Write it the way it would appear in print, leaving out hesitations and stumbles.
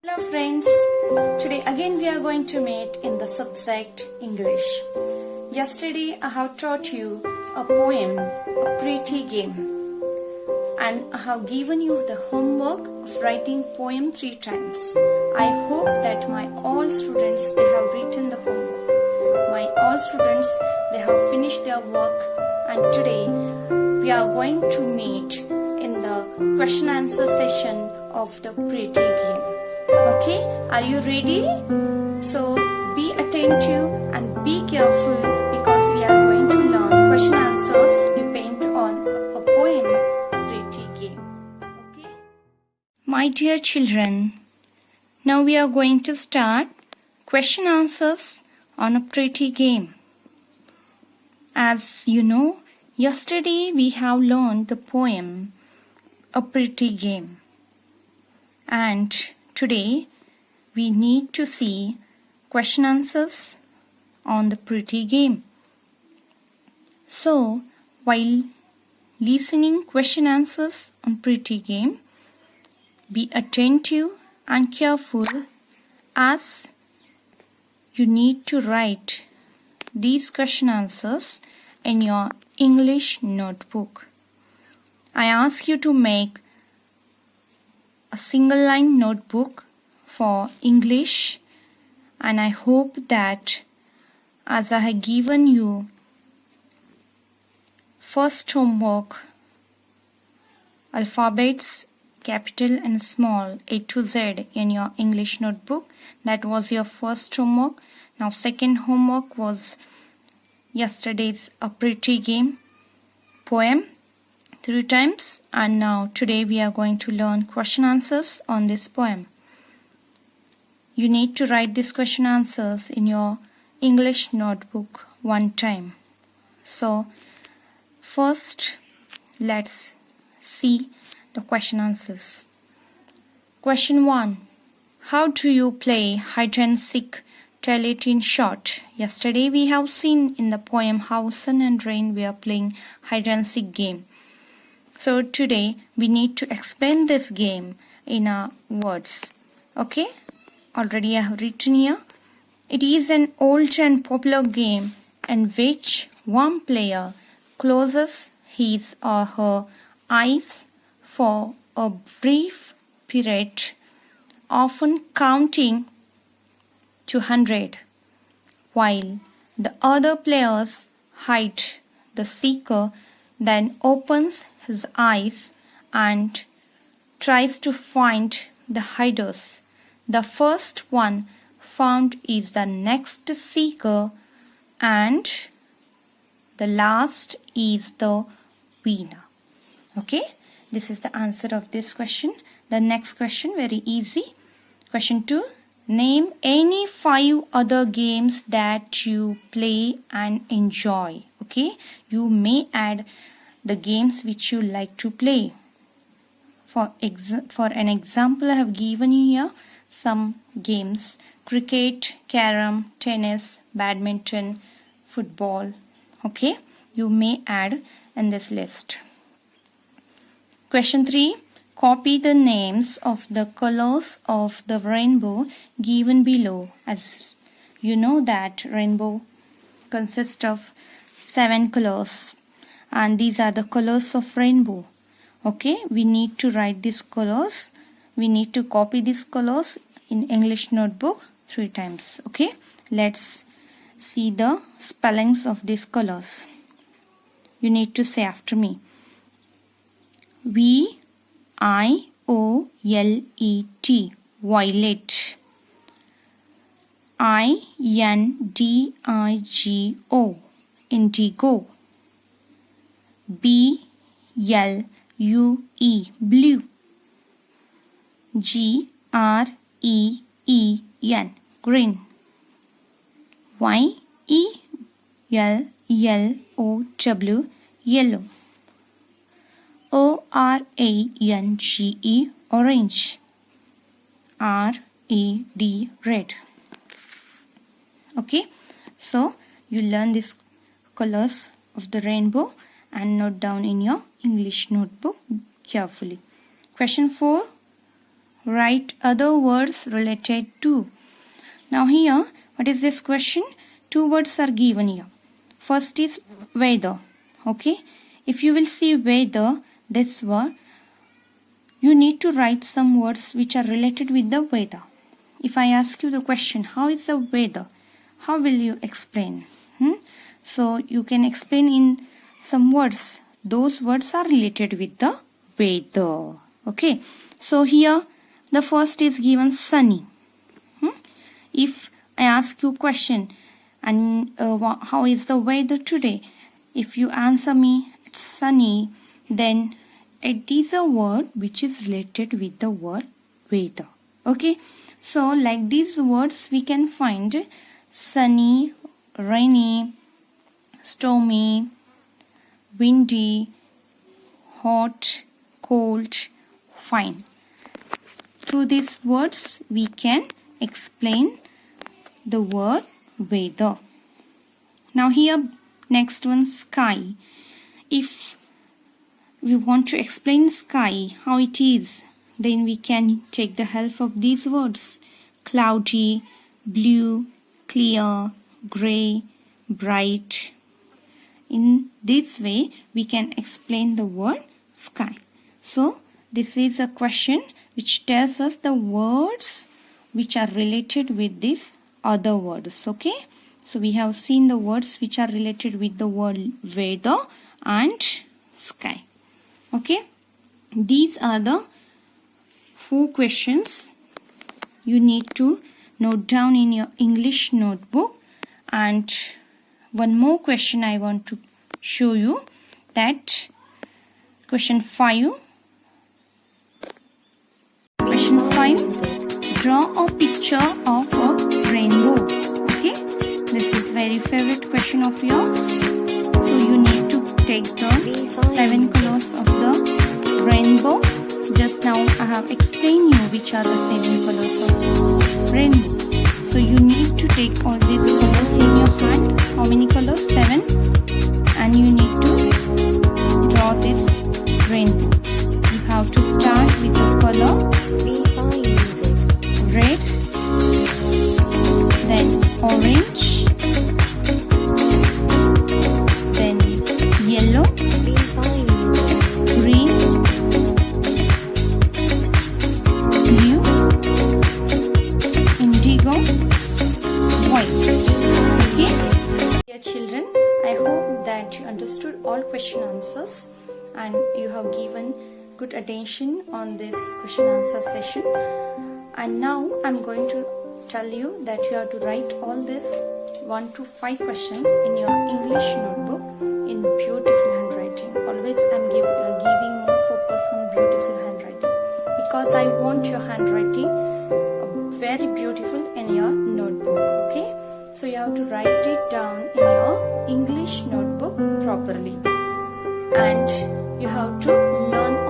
Hello friends, today again we are going to meet in the subject English. Yesterday I have taught you a poem, a pretty game, and I have given you the homework of writing poem 3 times. I hope that my all students they have written the homework. My all students they have finished their work, and today we are going to meet in the question answer session of the pretty game. Okay, are you ready? So be attentive and be careful because we are going to learn question answers depend on a poem pretty game. Okay? My dear children, now we are going to start question answers on a pretty game. As you know, yesterday we have learned the poem A Pretty Game. And today, we need to see question answers on the pretty game. So, while listening question answers on pretty game, be attentive and careful as you need to write these question answers in your English notebook. I ask you to make a single line notebook for English, and I hope that as I have given you first homework alphabets capital and small A to Z in your English notebook, that was your first homework. Now second homework was yesterday's A Pretty Game poem 3 times, and now today we are going to learn question answers on this poem. You need to write these question answers in your English notebook 1 time. So first let's see the question answers. Question 1. How do you play hide and seek? Tell it in short. Yesterday we have seen in the poem how sun and rain we are playing hide and seek game. So today we need to explain this game in our words. Okay? Already I have written here. It is an old and popular game in which one player closes his or her eyes for a brief period, often counting to 100, while the other players hide. The seeker then opens his eyes and tries to find the hiders. The first one found is the next seeker, and the last is the winner. Okay, this is the answer of this question. The next question, very easy. Question 2. Name any 5 other games that you play and enjoy. Okay, you may add the games which you like to play. For an example, I have given you here some games: cricket, carom, tennis, badminton, football. Okay, you may add in this list. Question 3. Copy the names of the colors of the rainbow given below. As you know that rainbow consists of 7 colors, and these are the colors of rainbow. Okay, we need to write these colors. We need to copy these colors in English notebook 3 times. Okay, let's see the spellings of these colors. You need to say after me. V-I-O-L-E-T, violet. I-N-D-I-G-O, indigo. B-L-U-E, blue. G-R-E-E-N, green. Y-E-L-L-O-W, yellow. O-R-A-N-G-E, orange. R-E-D, red. Okay, so you learn these colors of the rainbow and note down in your English notebook carefully. Question 4. write other words related to. Now here, what is this question? Two words are given here. First is weather. Okay. If you will see weather, this word, you need to write some words which are related with the weather. If I ask you the question, how is the weather? How will you explain? So you can explain in some words. Those words are related with the weather. Okay. So here the first is given sunny. If I ask you a question, and how is the weather today? If you answer me it's sunny, then it is a word which is related with the word weather. Okay. So like these words we can find sunny, rainy, stormy, windy, hot, cold, fine. Through these words we can explain the word weather. Now here next one, sky. If we want to explain sky, how it is, then we can take the help of these words: cloudy, blue, clear, grey, bright. In this way we can explain the word sky. So this is a question which tells us the words which are related with these other words. Okay. So we have seen the words which are related with the word weather and sky. Okay. These are the 4 questions you need to note down in your English notebook. And one more question I want to show you, that question 5. Question 5. Draw a picture of a rainbow. Okay. This is very favorite question of yours. So you need to take the 7 colors of the rainbow. Just now I have explained you which are the 7 colors of rainbow. So you need to take all these colors in your hand. How many colors? 7. And you need to draw this rainbow. You have to start with the color red, then orange, then yellow, green, blue, indigo, white. Okay? Dear children, I hope that you understood all question answers and you have given good attention on this question answer session. And now I'm going to tell you that you have to write all these 1 to 5 questions in your English notebook in beautiful handwriting. Always I'm giving more focus on beautiful handwriting because I want your handwriting very beautiful in your notebook. Okay, so you have to write it down in your English notebook properly, and you have to learn